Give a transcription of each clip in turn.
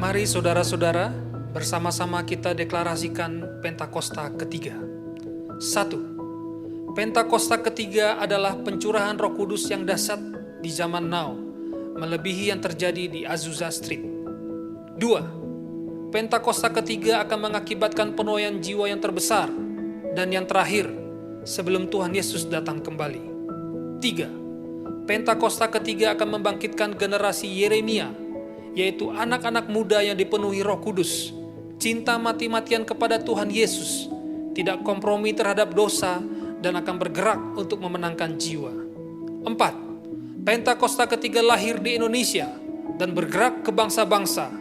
Mari saudara-saudara, bersama-sama kita deklarasikan Pentakosta ketiga. 1. Pentakosta ketiga adalah pencurahan Roh Kudus yang dahsyat di zaman now, melebihi yang terjadi di Azusa Street. 2. Pentakosta ketiga akan mengakibatkan penuaian jiwa yang terbesar dan yang terakhir sebelum Tuhan Yesus datang kembali. 3. Pentakosta ketiga akan membangkitkan generasi Yeremia, yaitu anak-anak muda yang dipenuhi Roh Kudus, cinta mati-matian kepada Tuhan Yesus, tidak kompromi terhadap dosa, dan akan bergerak untuk memenangkan jiwa. 4. Pentakosta ketiga lahir di Indonesia dan bergerak ke bangsa-bangsa.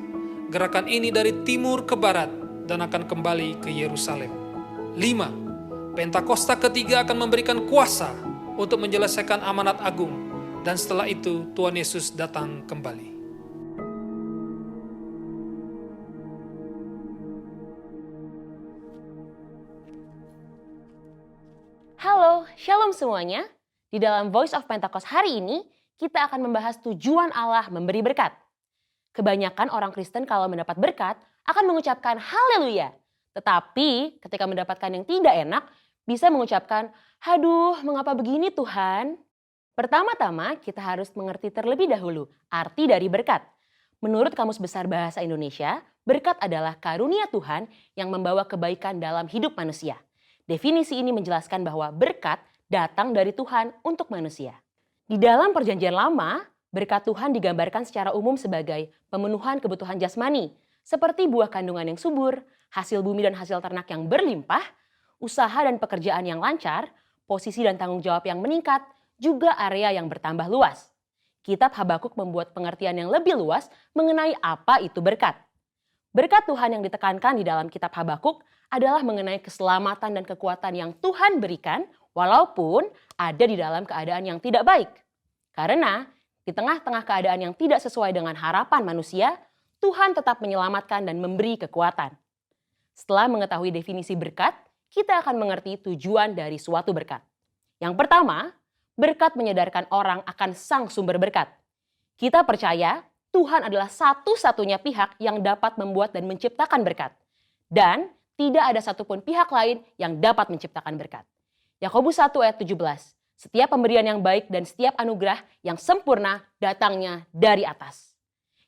Gerakan ini dari timur ke barat dan akan kembali ke Yerusalem. 5. Pentakosta ketiga akan memberikan kuasa untuk menyelesaikan amanat agung, dan setelah itu Tuhan Yesus datang kembali. Halo, Shalom semuanya. Di dalam Voice of Pentecost hari ini, kita akan membahas tujuan Allah memberi berkat. Kebanyakan orang Kristen kalau mendapat berkat akan mengucapkan haleluya. Tetapi ketika mendapatkan yang tidak enak, bisa mengucapkan, "Aduh, mengapa begini Tuhan?" Pertama-tama kita harus mengerti terlebih dahulu arti dari berkat. Menurut Kamus Besar Bahasa Indonesia, berkat adalah karunia Tuhan yang membawa kebaikan dalam hidup manusia. Definisi ini menjelaskan bahwa berkat datang dari Tuhan untuk manusia. Di dalam Perjanjian Lama, berkat Tuhan digambarkan secara umum sebagai pemenuhan kebutuhan jasmani, seperti buah kandungan yang subur, hasil bumi dan hasil ternak yang berlimpah, usaha dan pekerjaan yang lancar, posisi dan tanggung jawab yang meningkat, juga area yang bertambah luas. Kitab Habakuk membuat pengertian yang lebih luas mengenai apa itu berkat. Berkat Tuhan yang ditekankan di dalam kitab Habakuk adalah mengenai keselamatan dan kekuatan yang Tuhan berikan walaupun ada di dalam keadaan yang tidak baik. Karena di tengah-tengah keadaan yang tidak sesuai dengan harapan manusia, Tuhan tetap menyelamatkan dan memberi kekuatan. Setelah mengetahui definisi berkat, kita akan mengerti tujuan dari suatu berkat. Yang pertama, berkat menyadarkan orang akan sang sumber berkat. Kita percaya Tuhan adalah satu-satunya pihak yang dapat membuat dan menciptakan berkat. Dan tidak ada satupun pihak lain yang dapat menciptakan berkat. Yakobus 1 ayat 17. Setiap pemberian yang baik dan setiap anugerah yang sempurna datangnya dari atas.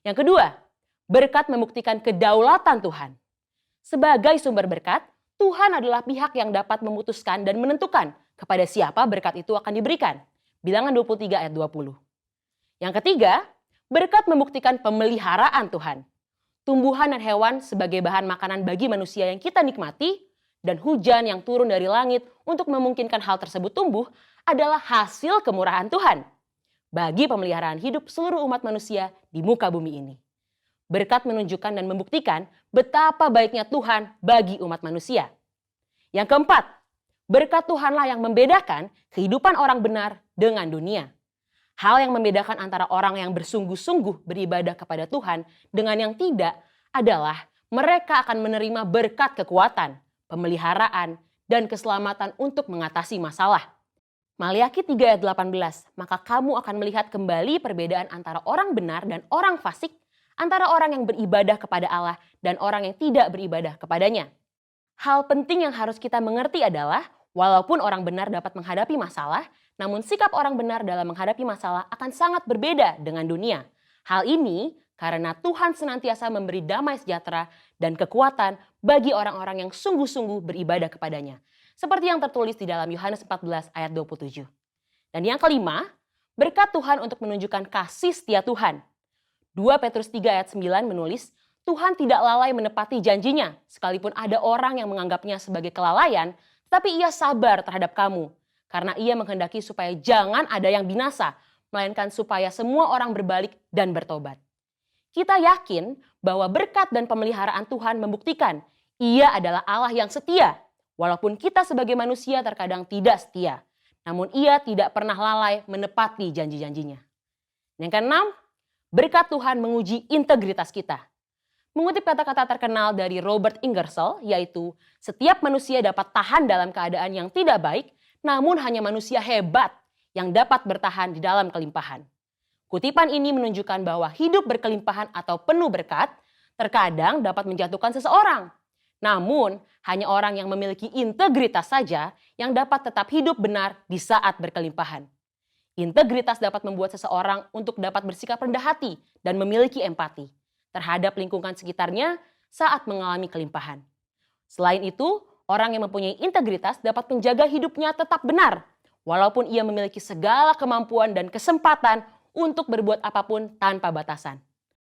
Yang kedua, berkat membuktikan kedaulatan Tuhan. Sebagai sumber berkat, Tuhan adalah pihak yang dapat memutuskan dan menentukan kepada siapa berkat itu akan diberikan. Bilangan 23 ayat 20. Yang ketiga, berkat membuktikan pemeliharaan Tuhan. Tumbuhan dan hewan sebagai bahan makanan bagi manusia yang kita nikmati, dan hujan yang turun dari langit untuk memungkinkan hal tersebut tumbuh adalah hasil kemurahan Tuhan bagi pemeliharaan hidup seluruh umat manusia di muka bumi ini. Berkat menunjukkan dan membuktikan betapa baiknya Tuhan bagi umat manusia. Yang keempat, berkat Tuhanlah yang membedakan kehidupan orang benar dengan dunia. Hal yang membedakan antara orang yang bersungguh-sungguh beribadah kepada Tuhan dengan yang tidak adalah mereka akan menerima berkat kekuatan, pemeliharaan, dan keselamatan untuk mengatasi masalah. Maliaki 3 ayat 18, maka kamu akan melihat kembali perbedaan antara orang benar dan orang fasik, antara orang yang beribadah kepada Allah dan orang yang tidak beribadah kepadanya. Hal penting yang harus kita mengerti adalah walaupun orang benar dapat menghadapi masalah, namun sikap orang benar dalam menghadapi masalah akan sangat berbeda dengan dunia. Hal ini karena Tuhan senantiasa memberi damai sejahtera dan kekuatan bagi orang-orang yang sungguh-sungguh beribadah kepadanya. Seperti yang tertulis di dalam Yohanes 14 ayat 27. Dan yang kelima, berkat Tuhan untuk menunjukkan kasih setia Tuhan. 2 Petrus 3 ayat 9 menulis, Tuhan tidak lalai menepati janjinya, sekalipun ada orang yang menganggapnya sebagai kelalaian, tetapi ia sabar terhadap kamu. Karena ia menghendaki supaya jangan ada yang binasa, melainkan supaya semua orang berbalik dan bertobat. Kita yakin bahwa berkat dan pemeliharaan Tuhan membuktikan ia adalah Allah yang setia. Walaupun kita sebagai manusia terkadang tidak setia, namun ia tidak pernah lalai menepati janji-janjinya. Yang keenam, berkat Tuhan menguji integritas kita. Mengutip kata-kata terkenal dari Robert Ingersoll, yaitu setiap manusia dapat tahan dalam keadaan yang tidak baik, namun hanya manusia hebat yang dapat bertahan di dalam kelimpahan. Kutipan ini menunjukkan bahwa hidup berkelimpahan atau penuh berkat terkadang dapat menjatuhkan seseorang. Namun, hanya orang yang memiliki integritas saja yang dapat tetap hidup benar di saat berkelimpahan. Integritas dapat membuat seseorang untuk dapat bersikap rendah hati dan memiliki empati terhadap lingkungan sekitarnya saat mengalami kelimpahan. Selain itu, orang yang mempunyai integritas dapat menjaga hidupnya tetap benar, walaupun ia memiliki segala kemampuan dan kesempatan untuk berbuat apapun tanpa batasan.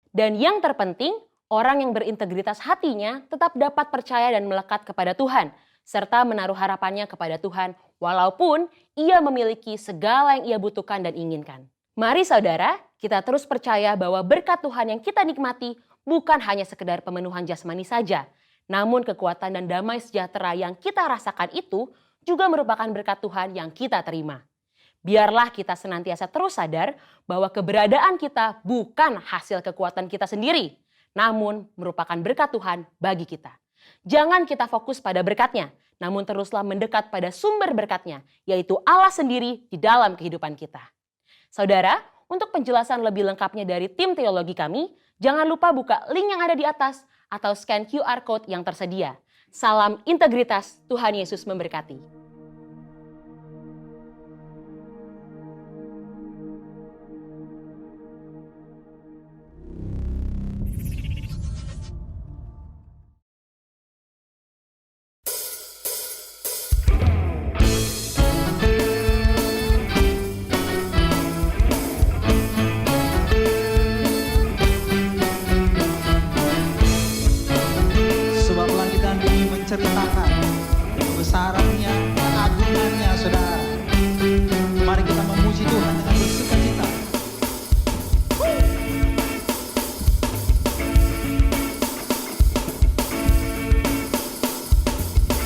Dan yang terpenting, orang yang berintegritas hatinya tetap dapat percaya dan melekat kepada Tuhan, serta menaruh harapannya kepada Tuhan walaupun ia memiliki segala yang ia butuhkan dan inginkan. Mari saudara, kita terus percaya bahwa berkat Tuhan yang kita nikmati bukan hanya sekedar pemenuhan jasmani saja, namun kekuatan dan damai sejahtera yang kita rasakan itu juga merupakan berkat Tuhan yang kita terima. Biarlah kita senantiasa terus sadar bahwa keberadaan kita bukan hasil kekuatan kita sendiri, namun merupakan berkat Tuhan bagi kita. Jangan kita fokus pada berkatnya, namun teruslah mendekat pada sumber berkatnya, yaitu Allah sendiri di dalam kehidupan kita. Saudara, untuk penjelasan lebih lengkapnya dari tim teologi kami, jangan lupa buka link yang ada di atas atau scan QR Code yang tersedia. Salam integritas, Tuhan Yesus memberkati. Ceritakan kebesarannya, keagungannya, saudara. Mari kita memuji Tuhan dengan bersukacita.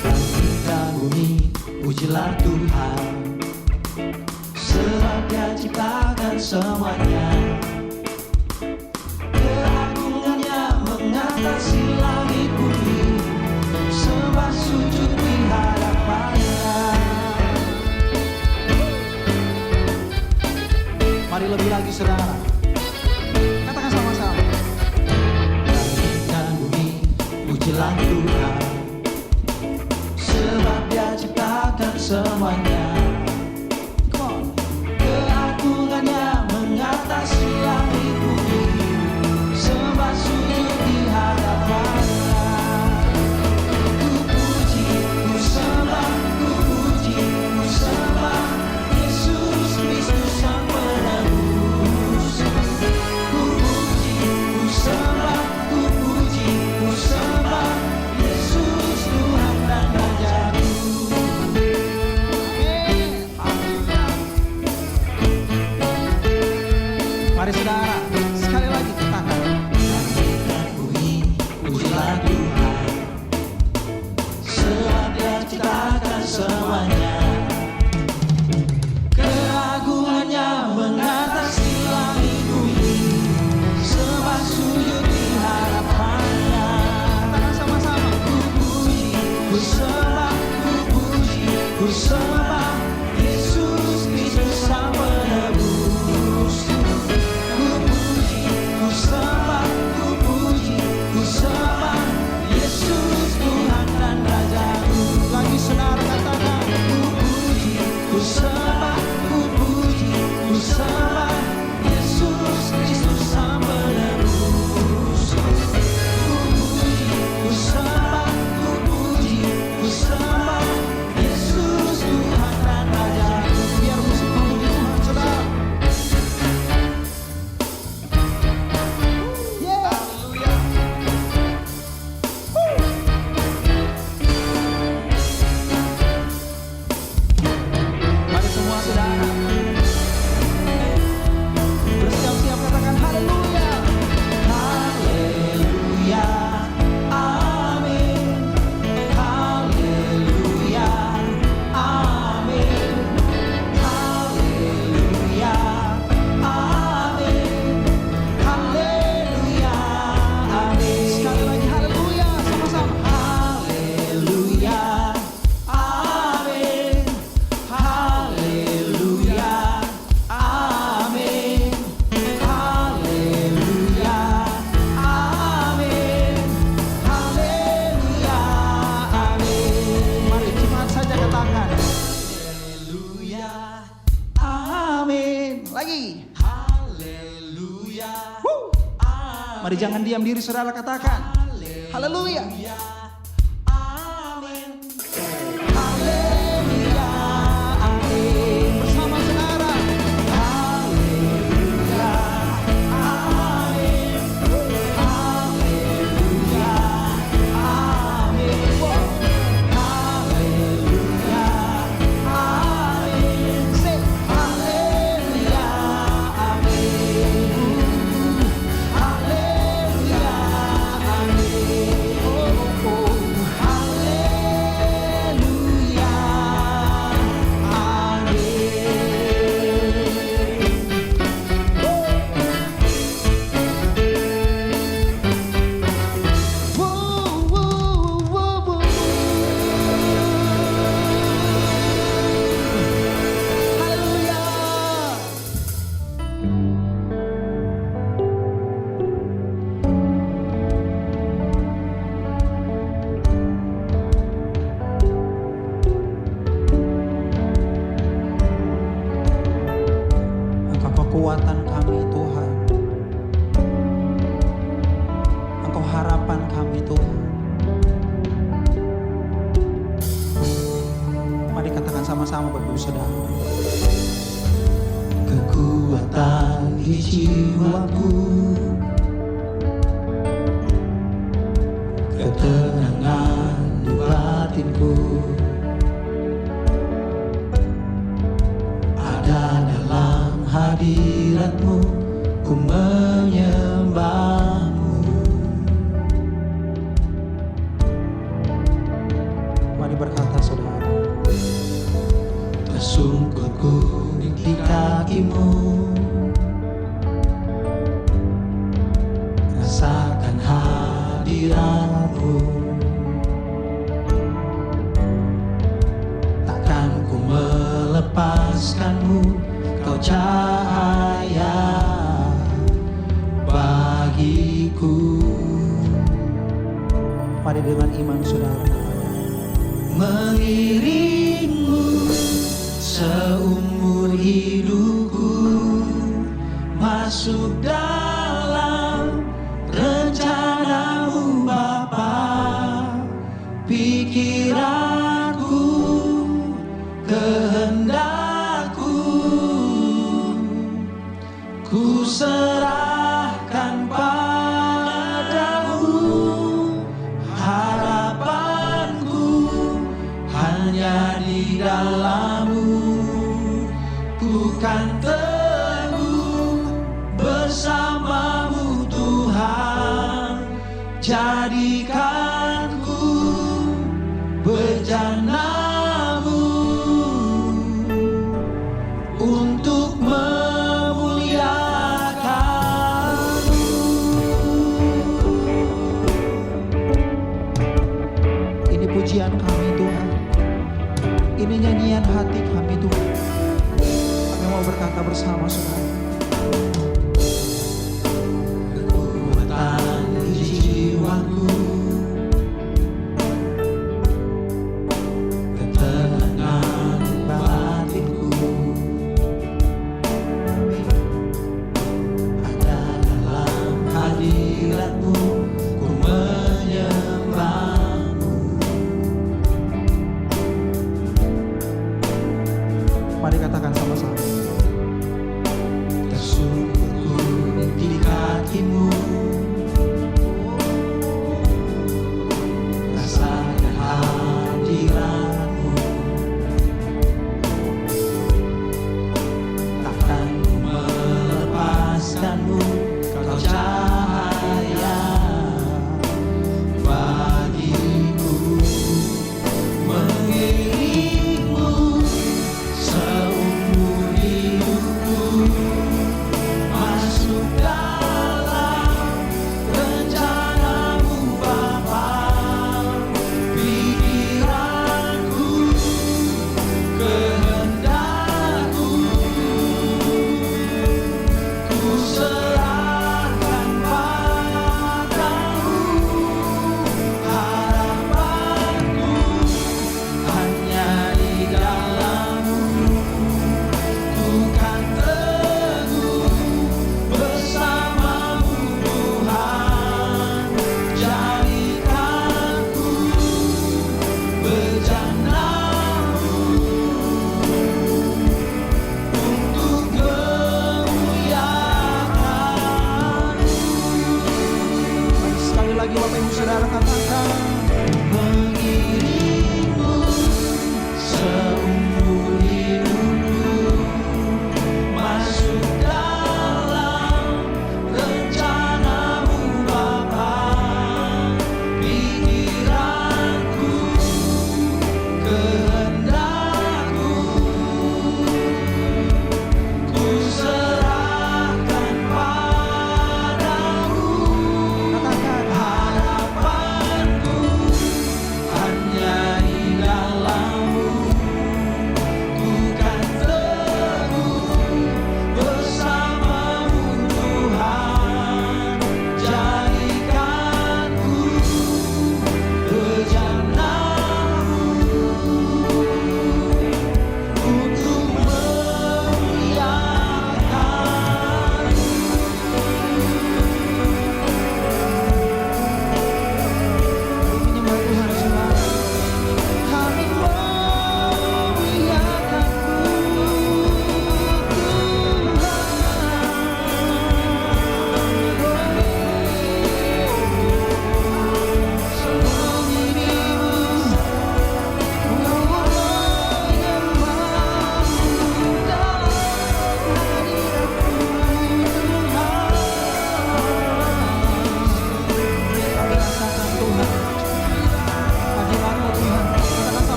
Langit dan bumi, pujilah Tuhan, sebab Dia ciptakan semuanya. Keagungannya mengatasi langit bumi, sembah sujud di hadapannya. Mari lebih lagi saudara, katakan sama-sama. Langit dan bumi, pujilah Tuhan, sebab Dia ciptakan semuanya. Come on. Keagungannya mengatasi langit bumi, sembah sujud di hadapannya. Yesus Tuhan dan Rajaku. Lagi. Haleluya. Mari jangan diam diri saudara, katakan. Haleluya. Amin. Haleluya. Amin. Bersama saudara. Haleluya. Amin. Haleluya. Amin. Haleluya. Amin. Say haleluya. Amin. Haleluya. Amin. Oh, oh. Haleluya. Amin. Woo, woo, woo, woo. Haleluya. Engkau kekuatan kami Tuhan, Engkau harapan kami Tuhan. Mari katakan sama-sama Bapak Ibu Saudara. Kekuatan di jiwaku, ketenangan di batinku, ada dalam hadirat-Mu, ku menyembah-Mu. Mari berkata saudara. Tersungkurku di kaki-Mu, rasakan hadirat-Mu. Takkan ku melepaskan-Mu, Kau cahaya bagiku. Mari dengan iman saudara. Mengiringmu seumur hidupku, masuk dalam rencana-Mu Bapa. Pikiranku, kehendakku, ku serahkan padamu. Harapanku hanya di dalam-Mu, ku kan teguh bersama-Mu Tuhan. Jadikanku bejana-Mu untuk memuliakan-Mu. Ini pujian kami Tuhan, ini nyanyian hati kami Tuhan. Kami mau berkata bersama saudara. Kekuatan di jiwaku, ketenangan batinku, ada dalam hadirat-Mu, ku menyembah-Mu. Mari katakan sama-sama. Tersungkurku di kaki-Mu, rasakan hadirat-Mu. Takkan ku melepaskan-Mu, Kau cahaya bagiku. Mengiringmu seumur hidupku, masuk dalam rencana-Mu Bapa. Pikiranku, kehendakku, ku serahkan Saudara katakan, mengiringmu seumur hidupku, masuk dalam rencanamu Bapa. Pikiranku, kehendakku, ku serahkan padamu. Katakan, harapanku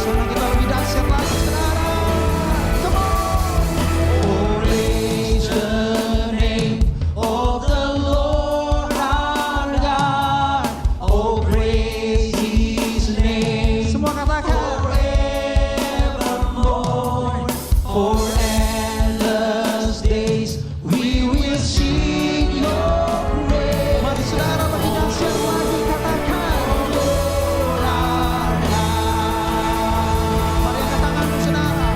Sama kita lebih dahsyat lagi, saudara. Come on. Oh, praise the name of the Lord our God. Oh, praise His name. Semua katakan. Forevermore, for endless days, we will sing your praise. Mari saudara lebih dahsyat lagi, katakan. Lord our God. Mari angkat tanganmu, saudara.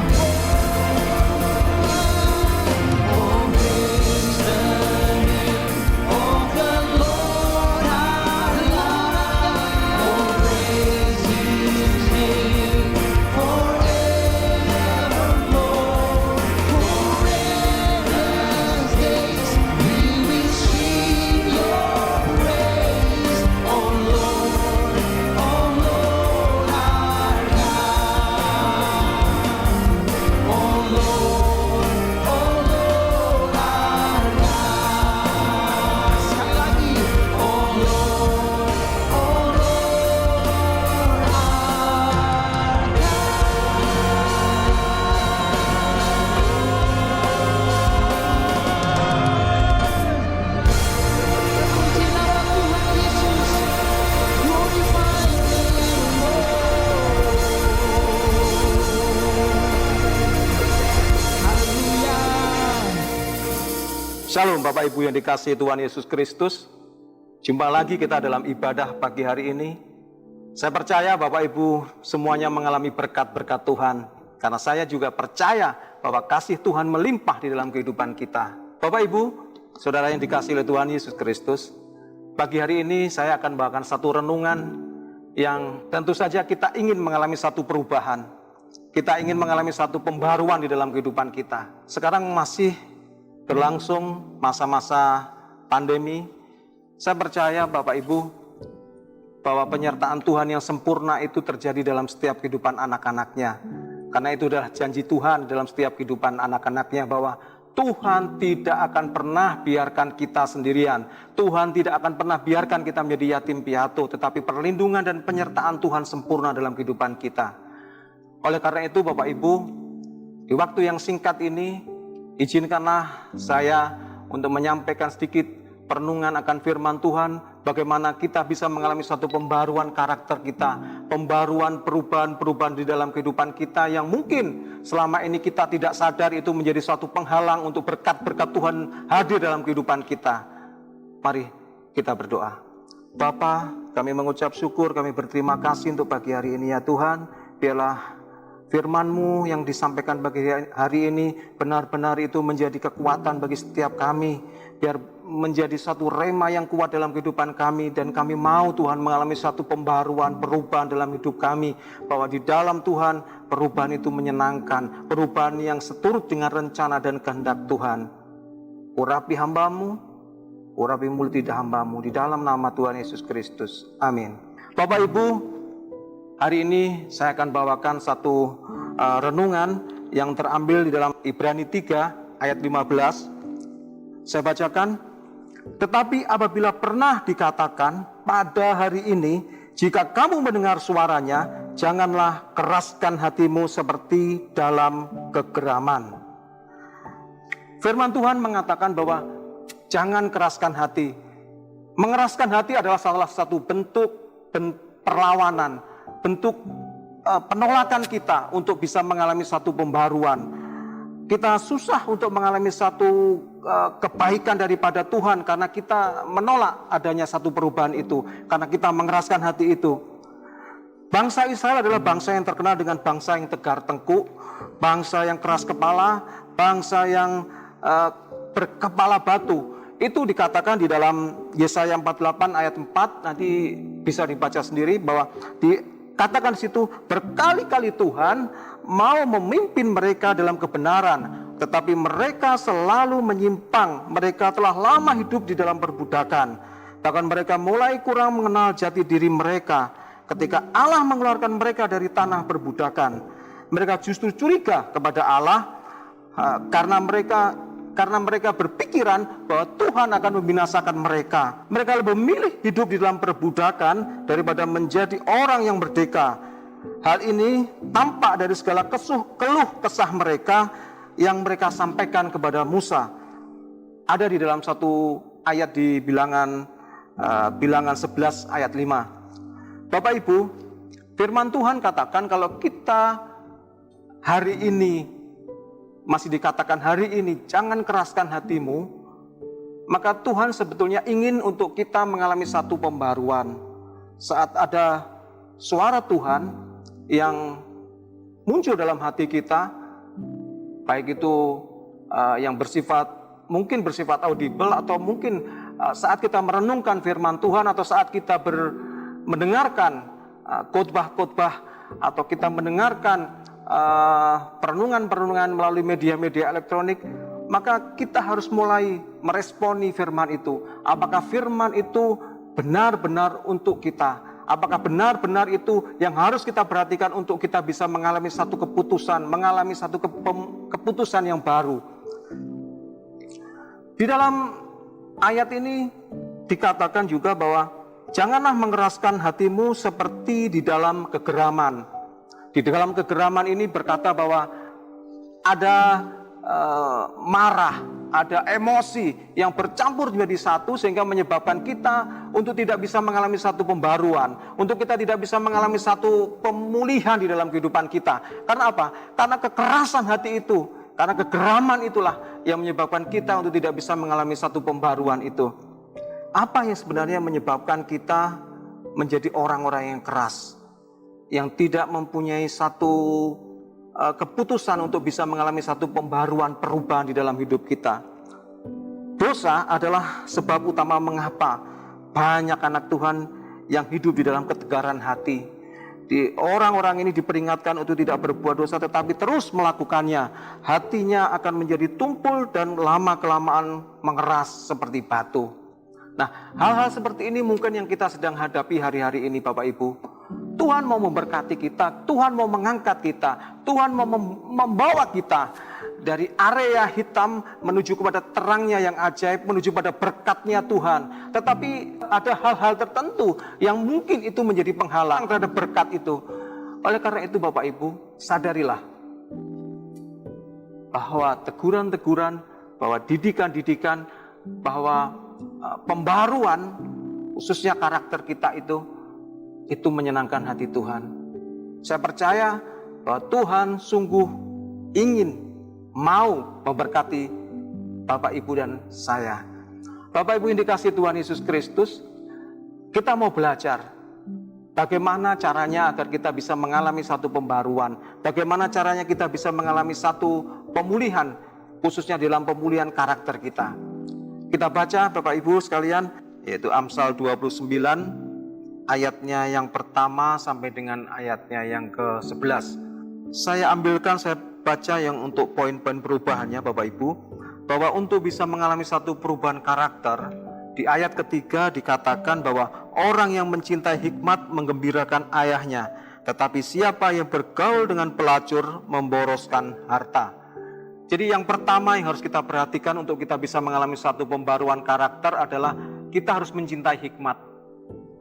Oh, praise the name of the Lord our God. Oh, praise His name forevermore. For endless days, we will sing your praise. Oh Lord our God. Oh Lord our God. Sekali lagi. Oh Lord our God. Puji nama Tuhan Yesus. Glorify your name, Lord. Haleluya. Shalom Bapak Ibu yang dikasihi Tuhan Yesus Kristus. Jumpa lagi kita dalam ibadah pagi hari ini. Saya percaya Bapak Ibu semuanya mengalami berkat-berkat Tuhan. Karena saya juga percaya bahwa kasih Tuhan melimpah di dalam kehidupan kita. Bapak Ibu, saudara yang dikasihi oleh Tuhan Yesus Kristus. Pagi hari ini saya akan bawakan satu renungan yang tentu saja kita ingin mengalami satu perubahan. Kita ingin mengalami satu pembaruan di dalam kehidupan kita. Sekarang masih berlangsung masa-masa pandemi. Saya percaya Bapak Ibu bahwa penyertaan Tuhan yang sempurna itu terjadi dalam setiap kehidupan anak-anaknya. Karena itu adalah janji Tuhan dalam setiap kehidupan anak-anaknya bahwa Tuhan tidak akan pernah biarkan kita sendirian. Tuhan tidak akan pernah biarkan kita menjadi yatim piatu. Tetapi perlindungan dan penyertaan Tuhan sempurna dalam kehidupan kita. Oleh karena itu Bapak Ibu, di waktu yang singkat ini, izinkanlah saya untuk menyampaikan sedikit perenungan akan firman Tuhan, bagaimana kita bisa mengalami suatu pembaruan karakter kita, pembaruan perubahan-perubahan di dalam kehidupan kita yang mungkin selama ini kita tidak sadar itu menjadi suatu penghalang untuk berkat-berkat Tuhan hadir dalam kehidupan kita. Mari kita berdoa. Bapa, kami mengucap syukur, kami berterima kasih untuk pagi hari ini ya Tuhan. Biarlah firman-Mu yang disampaikan pagi hari ini benar-benar itu menjadi kekuatan bagi setiap kami. Biar menjadi satu rema yang kuat dalam kehidupan kami. Dan kami mau Tuhan mengalami satu pembaruan, perubahan dalam hidup kami. Bahwa di dalam Tuhan perubahan itu menyenangkan. Perubahan yang seturut dengan rencana dan kehendak Tuhan. Urapi hamba-Mu, urapi mulut lidah hamba-Mu. Di dalam nama Tuhan Yesus Kristus. Amin. Bapak Ibu, hari ini saya akan bawakan satu renungan yang terambil di dalam Ibrani 3 ayat 15. Saya bacakan. Tetapi apabila pernah dikatakan pada hari ini, jika kamu mendengar suaranya, janganlah keraskan hatimu seperti dalam kegeraman. Firman Tuhan mengatakan bahwa jangan keraskan hati. Mengeraskan hati adalah salah satu bentuk perlawanan, bentuk penolakan kita untuk bisa mengalami satu pembaruan. Kita susah untuk mengalami satu kebaikan daripada Tuhan karena kita menolak adanya satu perubahan itu, karena kita mengeraskan hati itu. Bangsa Israel adalah bangsa yang terkenal dengan bangsa yang tegar tengkuk, bangsa yang keras kepala, bangsa yang berkepala batu. Itu dikatakan di dalam Yesaya 48 ayat 4, nanti bisa dibaca sendiri bahwa dikatakan di situ berkali-kali Tuhan mau memimpin mereka dalam kebenaran, tetapi mereka selalu menyimpang. Mereka telah lama hidup di dalam perbudakan. Bahkan mereka mulai kurang mengenal jati diri mereka. Ketika Allah mengeluarkan mereka dari tanah perbudakan, mereka justru curiga kepada Allah karena mereka berpikiran bahwa Tuhan akan membinasakan mereka. Mereka lebih memilih hidup di dalam perbudakan daripada menjadi orang yang merdeka. Hal ini tampak dari segala keluh kesah mereka yang mereka sampaikan kepada Musa. Ada di dalam satu ayat di bilangan 11 ayat 5. Bapak Ibu, firman Tuhan katakan kalau kita hari ini, masih dikatakan hari ini, jangan keraskan hatimu, maka Tuhan sebetulnya ingin untuk kita mengalami satu pembaruan. Saat ada suara Tuhan yang muncul dalam hati kita, baik itu yang mungkin bersifat audible, atau mungkin saat kita merenungkan firman Tuhan, atau saat kita mendengarkan khotbah-khotbah, atau kita mendengarkan perenungan-perenungan melalui media-media elektronik, maka kita harus mulai meresponi firman itu. Apakah firman itu benar-benar untuk kita? Apakah benar-benar itu yang harus kita perhatikan untuk kita bisa mengalami satu keputusan, mengalami satu keputusan yang baru? Di dalam ayat ini dikatakan juga bahwa janganlah mengeraskan hatimu seperti di dalam kegeraman. Di dalam kegeraman ini berkata bahwa ada marah, ada emosi yang bercampur menjadi satu, sehingga menyebabkan kita untuk tidak bisa mengalami satu pembaruan, untuk kita tidak bisa mengalami satu pemulihan di dalam kehidupan kita. Karena apa? Karena kekerasan hati itu, karena kegeraman itulah yang menyebabkan kita untuk tidak bisa mengalami satu pembaruan itu. Apa yang sebenarnya menyebabkan kita menjadi orang-orang yang keras, yang tidak mempunyai satu keputusan untuk bisa mengalami satu pembaruan, perubahan di dalam hidup kita? Dosa adalah sebab utama mengapa banyak anak Tuhan yang hidup di dalam ketegaran hati. Orang-orang ini diperingatkan untuk tidak berbuat dosa, tetapi terus melakukannya. Hatinya akan menjadi tumpul dan lama-kelamaan mengeras seperti batu. Nah, hal-hal seperti ini mungkin yang kita sedang hadapi hari-hari ini, Bapak Ibu. Tuhan mau memberkati kita, Tuhan mau mengangkat kita, Tuhan mau membawa kita dari area hitam menuju kepada terangnya yang ajaib, menuju pada berkatnya Tuhan. Tetapi ada hal-hal tertentu yang mungkin itu menjadi penghalang terhadap berkat itu. Oleh karena itu Bapak Ibu, sadarilah bahwa teguran-teguran, bahwa didikan-didikan, bahwa pembaruan khususnya karakter kita itu menyenangkan hati Tuhan. Saya percaya bahwa Tuhan sungguh ingin, mau memberkati Bapak Ibu dan saya. Bapak Ibu yang dikasihi Tuhan Yesus Kristus, kita mau belajar bagaimana caranya agar kita bisa mengalami satu pembaruan, bagaimana caranya kita bisa mengalami satu pemulihan, khususnya dalam pemulihan karakter kita. Kita baca Bapak Ibu sekalian, yaitu Amsal 29 ayatnya yang pertama sampai dengan ayatnya yang ke-11. Saya baca yang untuk poin-poin perubahannya Bapak Ibu, bahwa untuk bisa mengalami satu perubahan karakter, di ayat ketiga dikatakan bahwa orang yang mencintai hikmat menggembirakan ayahnya, tetapi siapa yang bergaul dengan pelacur memboroskan harta. Jadi yang pertama yang harus kita perhatikan untuk kita bisa mengalami satu pembaruan karakter adalah kita harus mencintai hikmat.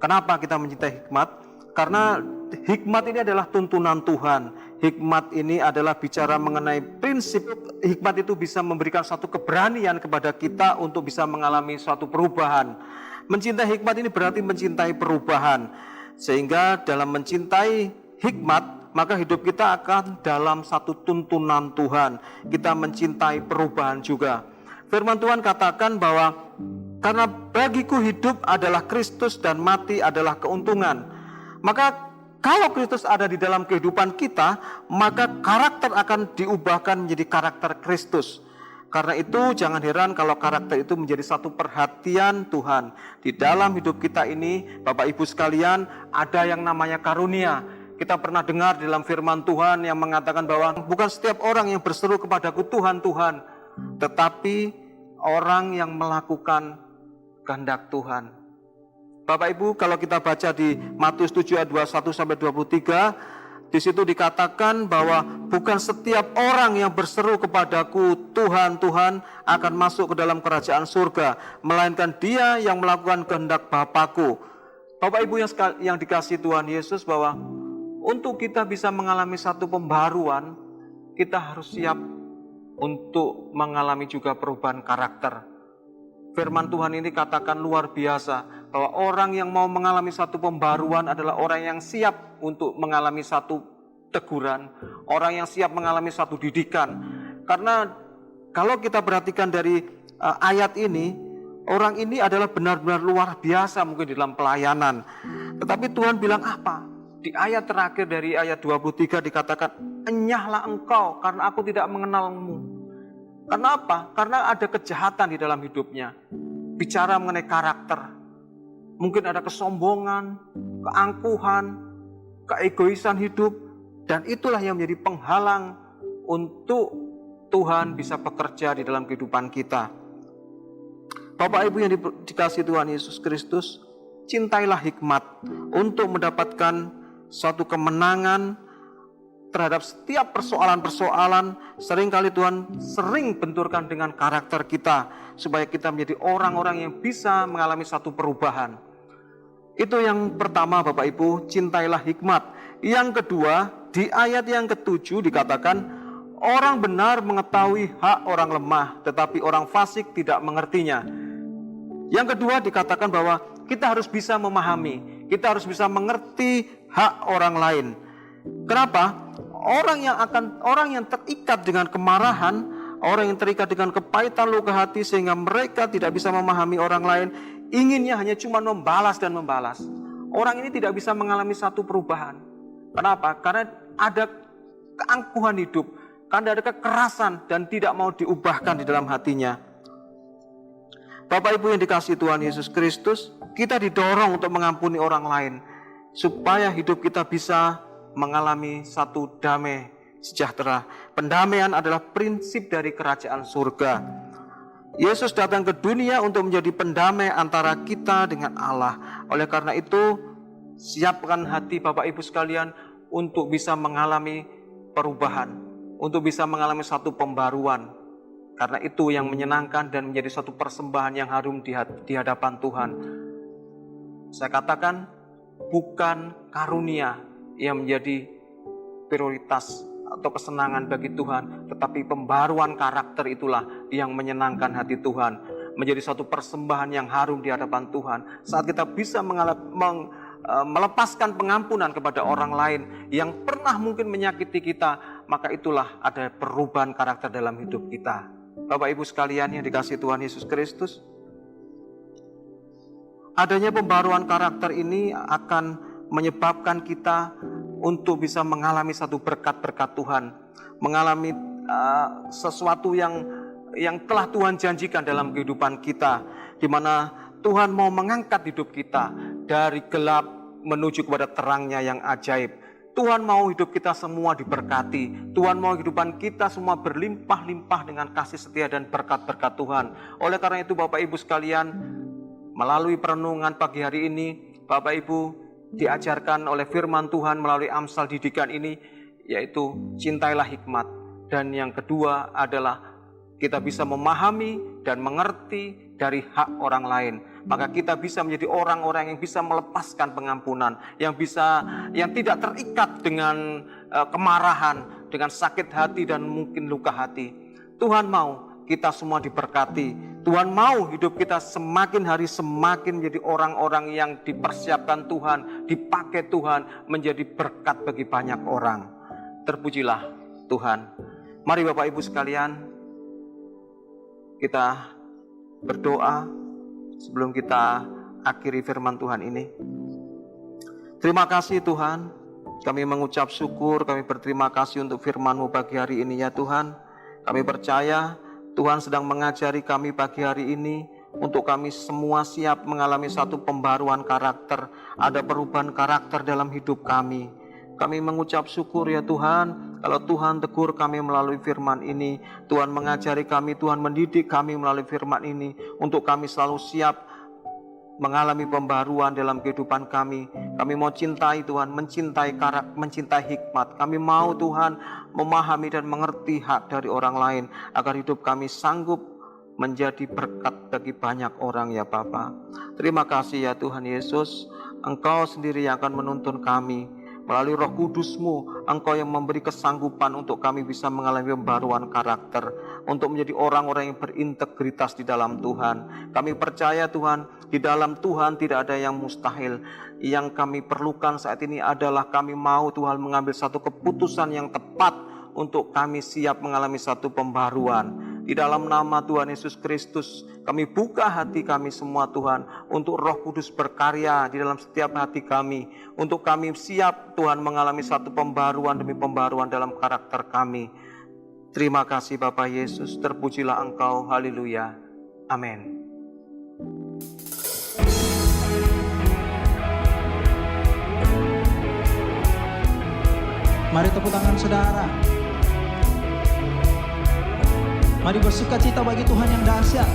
Kenapa kita mencintai hikmat? Karena hikmat ini adalah tuntunan Tuhan. Hikmat ini adalah bicara mengenai prinsip. Hikmat itu bisa memberikan satu keberanian kepada kita untuk bisa mengalami suatu perubahan. Mencintai hikmat ini berarti mencintai perubahan. Sehingga dalam mencintai hikmat, maka hidup kita akan dalam satu tuntunan Tuhan. Kita mencintai perubahan juga. Firman Tuhan katakan bahwa karena bagiku hidup adalah Kristus dan mati adalah keuntungan. Maka kalau Kristus ada di dalam kehidupan kita, maka karakter akan diubahkan menjadi karakter Kristus. Karena itu jangan heran kalau karakter itu menjadi satu perhatian Tuhan. Di dalam hidup kita ini, Bapak Ibu sekalian, ada yang namanya karunia. Kita pernah dengar dalam firman Tuhan yang mengatakan bahwa bukan setiap orang yang berseru kepadaku Tuhan, Tuhan, tetapi orang yang melakukan kehendak Tuhan. Bapak Ibu, kalau kita baca di Matius 7 ayat 21 sampai 23, di situ dikatakan bahwa bukan setiap orang yang berseru kepadaku Tuhan, Tuhan akan masuk ke dalam kerajaan surga, melainkan dia yang melakukan kehendak Bapa-Ku. Bapak Ibu yang dikasihi Tuhan Yesus, bahwa untuk kita bisa mengalami satu pembaruan, kita harus siap untuk mengalami juga perubahan karakter. Firman Tuhan ini katakan luar biasa, bahwa orang yang mau mengalami satu pembaruan adalah orang yang siap untuk mengalami satu teguran, orang yang siap mengalami satu didikan. Karena kalau kita perhatikan dari ayat ini, orang ini adalah benar-benar luar biasa mungkin di dalam pelayanan. Tetapi Tuhan bilang apa? Di ayat terakhir dari ayat 23 dikatakan, enyahlah engkau karena aku tidak mengenalmu. Karena apa? Karena ada kejahatan di dalam hidupnya. Bicara mengenai karakter. Mungkin ada kesombongan, keangkuhan, keegoisan hidup. Dan itulah yang menjadi penghalang untuk Tuhan bisa bekerja di dalam kehidupan kita. Bapak Ibu yang dikasihi Tuhan Yesus Kristus, cintailah hikmat untuk mendapatkan suatu kemenangan terhadap setiap persoalan-persoalan. Seringkali Tuhan sering benturkan dengan karakter kita, supaya kita menjadi orang-orang yang bisa mengalami satu perubahan. Itu yang pertama Bapak Ibu, cintailah hikmat. Yang kedua, di ayat yang ke-7 dikatakan, orang benar mengetahui hak orang lemah, tetapi orang fasik tidak mengertinya. Yang kedua dikatakan bahwa kita harus bisa memahami, kita harus bisa mengerti hak orang lain. Kenapa? Orang yang terikat dengan kemarahan, orang yang terikat dengan kepahitan luka hati sehingga mereka tidak bisa memahami orang lain, inginnya hanya cuma membalas dan membalas. Orang ini tidak bisa mengalami satu perubahan. Kenapa? Karena ada keangkuhan hidup, karena ada kekerasan dan tidak mau diubahkan di dalam hatinya. Bapak Ibu yang dikasihi Tuhan Yesus Kristus, kita didorong untuk mengampuni orang lain, supaya hidup kita bisa mengalami satu damai sejahtera. Pendamaian adalah prinsip dari kerajaan surga. Yesus datang ke dunia untuk menjadi pendamai antara kita dengan Allah. Oleh karena itu, siapkan hati Bapak Ibu sekalian untuk bisa mengalami perubahan, untuk bisa mengalami satu pembaruan. Karena itu yang menyenangkan dan menjadi satu persembahan yang harum di hadapan Tuhan. Saya katakan, bukan karunia yang menjadi prioritas atau kesenangan bagi Tuhan, tetapi pembaruan karakter itulah yang menyenangkan hati Tuhan, menjadi satu persembahan yang harum di hadapan Tuhan. Saat kita bisa melepaskan pengampunan kepada orang lain yang pernah mungkin menyakiti kita, maka itulah ada perubahan karakter dalam hidup kita. Bapak Ibu sekalian yang dikasihi Tuhan Yesus Kristus, adanya pembaruan karakter ini akan menyebabkan kita untuk bisa mengalami satu berkat-berkat Tuhan, mengalami sesuatu yang telah Tuhan janjikan dalam kehidupan kita, di mana Tuhan mau mengangkat hidup kita dari gelap menuju kepada terangnya yang ajaib. Tuhan mau hidup kita semua diberkati. Tuhan mau kehidupan kita semua berlimpah-limpah dengan kasih setia dan berkat-berkat Tuhan. Oleh karena itu Bapak Ibu sekalian, melalui perenungan pagi hari ini, Bapak Ibu diajarkan oleh firman Tuhan melalui Amsal didikan ini, yaitu cintailah hikmat. Dan yang kedua adalah kita bisa memahami dan mengerti dari hak orang lain. Maka kita bisa menjadi orang-orang yang bisa melepaskan pengampunan, yang tidak terikat dengan kemarahan, dengan sakit hati dan mungkin luka hati. Tuhan mau kita semua diberkati. Tuhan mau hidup kita semakin hari semakin menjadi orang-orang yang dipersiapkan Tuhan, dipakai Tuhan menjadi berkat bagi banyak orang. Terpujilah Tuhan. Mari Bapak Ibu sekalian, kita berdoa sebelum kita akhiri firman Tuhan ini. Terima kasih Tuhan, kami mengucap syukur, kami berterima kasih untuk firman-Mu pagi hari ini ya Tuhan. Kami percaya Tuhan sedang mengajari kami pagi hari ini untuk kami semua siap mengalami satu pembaruan karakter, ada perubahan karakter dalam hidup kami. Kami mengucap syukur ya Tuhan, kalau Tuhan tegur kami melalui firman ini, Tuhan mengajari kami, Tuhan mendidik kami melalui firman ini, untuk kami selalu siap mengalami pembaruan dalam kehidupan kami. Kami mau cintai Tuhan, mencintai karakter, mencintai hikmat. Kami mau Tuhan memahami dan mengerti hak dari orang lain, agar hidup kami sanggup menjadi berkat bagi banyak orang ya Bapa. Terima kasih ya Tuhan Yesus, Engkau sendiri yang akan menuntun kami. Melalui Roh Kudus-Mu, Engkau yang memberi kesanggupan untuk kami bisa mengalami pembaruan karakter, untuk menjadi orang-orang yang berintegritas di dalam Tuhan. Kami percaya Tuhan, di dalam Tuhan tidak ada yang mustahil. Yang kami perlukan saat ini adalah kami mau Tuhan mengambil satu keputusan yang tepat untuk kami siap mengalami satu pembaruan. Di dalam nama Tuhan Yesus Kristus, kami buka hati kami semua Tuhan, untuk Roh Kudus berkarya di dalam setiap hati kami, untuk kami siap Tuhan mengalami satu pembaruan demi pembaruan dalam karakter kami. Terima kasih Bapa Yesus, terpujilah Engkau, haleluya, amin. Mari tepuk tangan saudara. Mari bersuka cita bagi Tuhan yang dahsyat.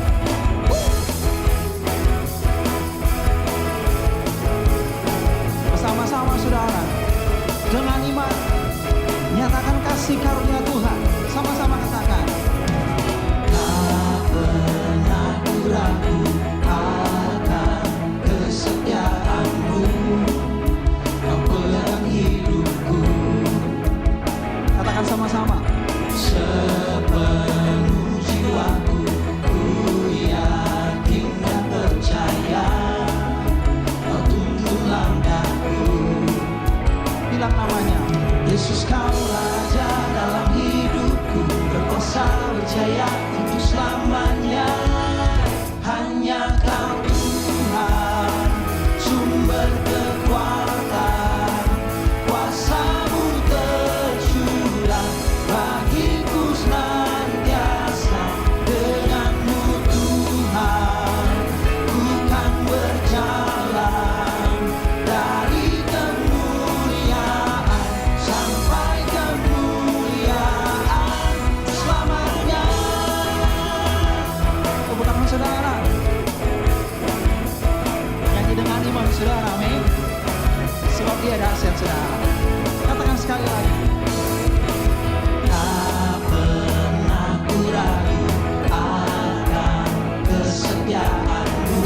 Bersama-sama saudara, dengan iman nyatakan kasih karunia Tuhan. Sama-sama katakan. Tak pernah ku ragu akan kesetiaan-Mu, Kau pegang hidupku. Katakan sama-sama. Sepenuh jiwaku, ku yakin dan percaya, Kau tuntun langkahku. Bilang namanya. Yesus, Kau Raja dalam hidupku, berkuasa berjaya untuk selamanya. Hanya Kau Tuhan, sumber kekuatan, kuasa-Mu tercurah bagiku senantiasa. Dengan-Mu Tuhan, ku kan berjalan dari kemuliaan sampai kemuliaan selamanya. Tepuk tangan saudara. Nyanyi dengan iman saudara, amin. Sebab Dia dahsyat saudara. Katakan sekali lagi. Tak pernah ku ragu akan kesetiaan-Mu,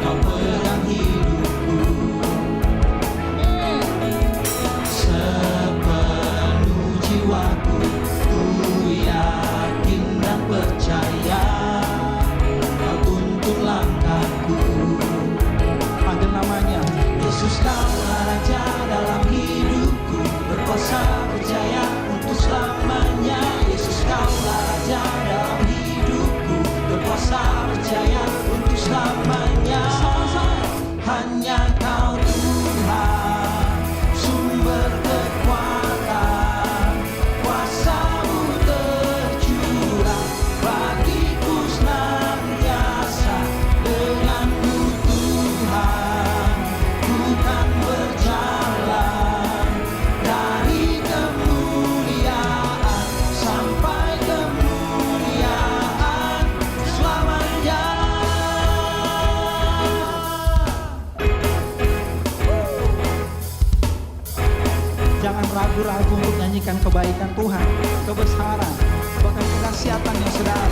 Kau pegang hidupku. Sepenuh jiwaku, ku yakin dan percaya, Kau tuntun langkahku. Panggil namanya. Yesus, Kau Raja dalam hidupku, berkuasa berjaya untuk selamanya. Yesus, Kau Raja dalam hidupku, berkuasa berjaya untuk selamanya. Hanya Kau Tuhan, sumber kekuatan, kuasa-Mu tercurah bagiku senantiasa. Dengan-Mu Tuhan, ku kan berjalan dari kemuliaan sampai kemuliaan selamanya. Jangan ragu-ragu untuk nyanyikan kebaikan Tuhan, kebesaran, bahkan kedahsyatannya saudara.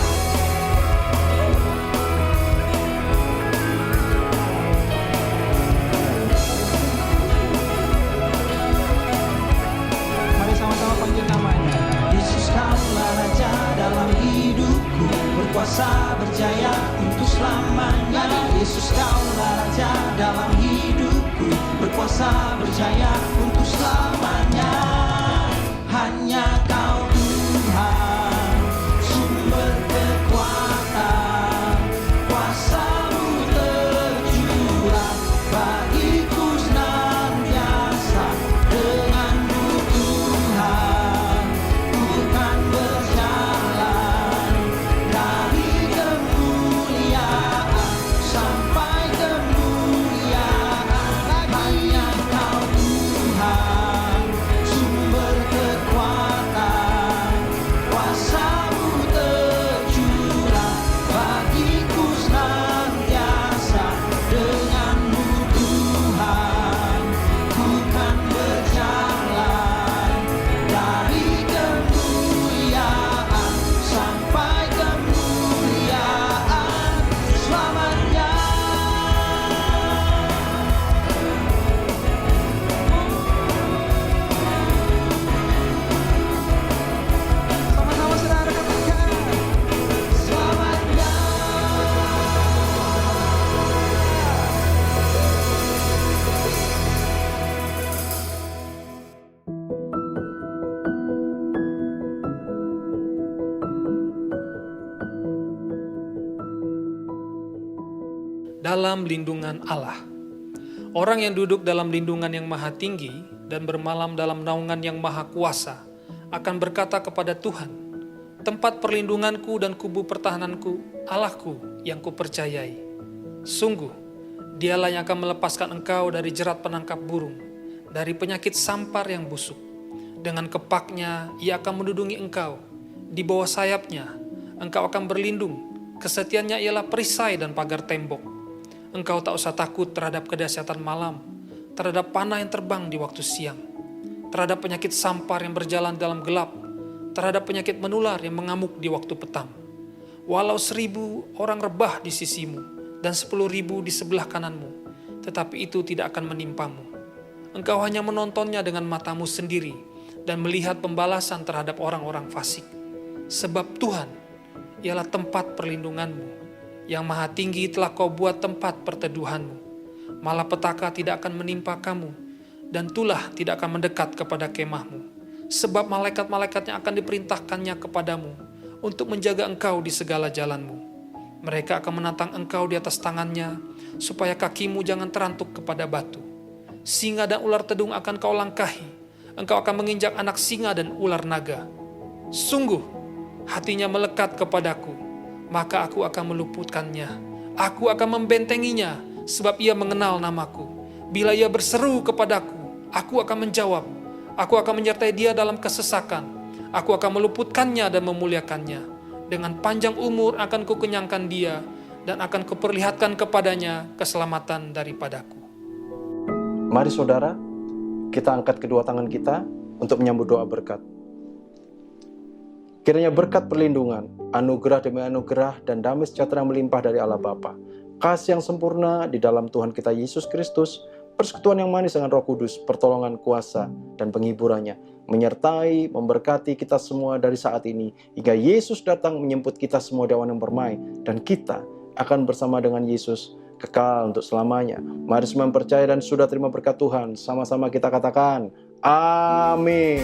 Mari sama-sama panggil namanya. Yesus, Kaulah Raja dalam hidupku, berkuasa berjaya untuk selamanya. Yesus, Kaulah Raja dalam hidupku, berkuasa berjaya untuk selamanya. Hanya Kau Tuhan, sumber kekuatan, kuasa-Mu tercurah bagiku senantiasa. Dengan-Mu Tuhan, ku kan berjalan dari kemuliaan sampai kemuliaan. Hanya Kau Tuhan, dalam lindungan Allah. Orang yang duduk dalam lindungan yang maha tinggi dan bermalam dalam naungan yang maha kuasa akan berkata kepada Tuhan, tempat perlindunganku dan kubu pertahananku, Allahku yang kupercayai. Sungguh, Dialah yang akan melepaskan engkau dari jerat penangkap burung, dari penyakit sampar yang busuk. Dengan kepaknya ia akan menudungi engkau, di bawah sayapnya engkau akan berlindung, kesetiaannya ialah perisai dan pagar tembok. Engkau tak usah takut terhadap kedahsyatan malam, terhadap panah yang terbang di waktu siang, terhadap penyakit sampar yang berjalan dalam gelap, terhadap penyakit menular yang mengamuk di waktu petang. Walau 1.000 orang rebah di sisimu dan 10.000 di sebelah kananmu, tetapi itu tidak akan menimpamu. Engkau hanya menontonnya dengan matamu sendiri dan melihat pembalasan terhadap orang-orang fasik. Sebab Tuhan ialah tempat perlindunganmu, yang maha tinggi telah kau buat tempat perteduhanmu. Malapetaka tidak akan menimpa kamu, dan tulah tidak akan mendekat kepada kemahmu. Sebab malaikat-malaikatnya akan diperintahkannya kepadamu untuk menjaga engkau di segala jalanmu. Mereka akan menatang engkau di atas tangannya, supaya kakimu jangan terantuk kepada batu. Singa dan ular tedung akan kau langkahi, engkau akan menginjak anak singa dan ular naga. Sungguh, hatinya melekat kepadaku, maka aku akan meluputkannya. Aku akan membentenginya, sebab ia mengenal namaku. Bila ia berseru kepadaku, aku akan menjawab. Aku akan menyertai dia dalam kesesakan. Aku akan meluputkannya dan memuliakannya. Dengan panjang umur akan kukenyangkan dia, dan akan kuperlihatkan kepadanya keselamatan daripadaku. Mari saudara, kita angkat kedua tangan kita untuk menyambut doa berkat. Kiranya berkat perlindungan, anugerah demi anugerah, dan damai sejahtera yang melimpah dari Allah Bapa, kasih yang sempurna di dalam Tuhan kita Yesus Kristus, persekutuan yang manis dengan Roh Kudus, pertolongan kuasa dan penghiburannya, menyertai, memberkati kita semua dari saat ini, hingga Yesus datang menyemput kita semua di awan yang permai, dan kita akan bersama dengan Yesus kekal untuk selamanya. Mari semua percaya dan sudah terima berkat Tuhan, sama-sama kita katakan, amin.